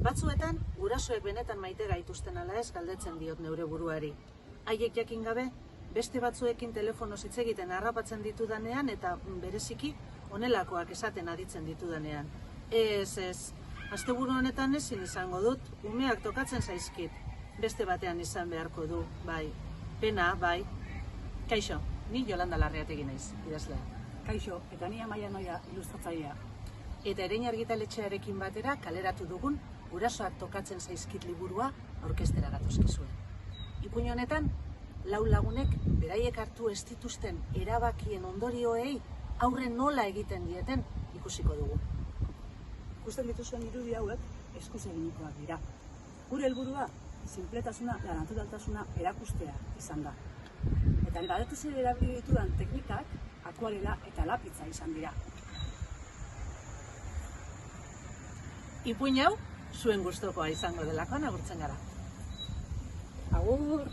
Batzuetan, gurasoek benetan maite gaituzten ala ez galdetzen diot neure buruari. Haiek jakin gabe, beste batzuekin telefonoz hitz egiten harrapatzen ditudanean eta bereziki honelakoak esaten aditzen ditudanean. Ez, asteburu honetan ezin izango dut, umeak tokatzen zaizkit. Beste batean izan beharko du, bai. Pena, bai. Kaixo, ni Jolanda Larreategi naiz, idazlea. Kaixo, eta ni Amaia Noia ilustratzailea. Eta Erein argitaletxearekin batera kaleratu dugun gurasoak tokatzen zaizkit liburua aurkeztera gatozkizue. Ipuin honetan, 4 lagunek beraiek hartu ez dituzten erabakien ondorioei aurre nola egiten dieten ikusiko dugu. Ikusten dituzuen irudi hauek eskuz eginikoak dira. Gure helburua, sinpletasuna eta naturaltasuna erakustea izan da. Eta batez ere erabili ditudan teknikak akuarela eta lapitza izan dira. Ipuin hau, zuen gustokoa izango delakoan agurtzen gara. Agur!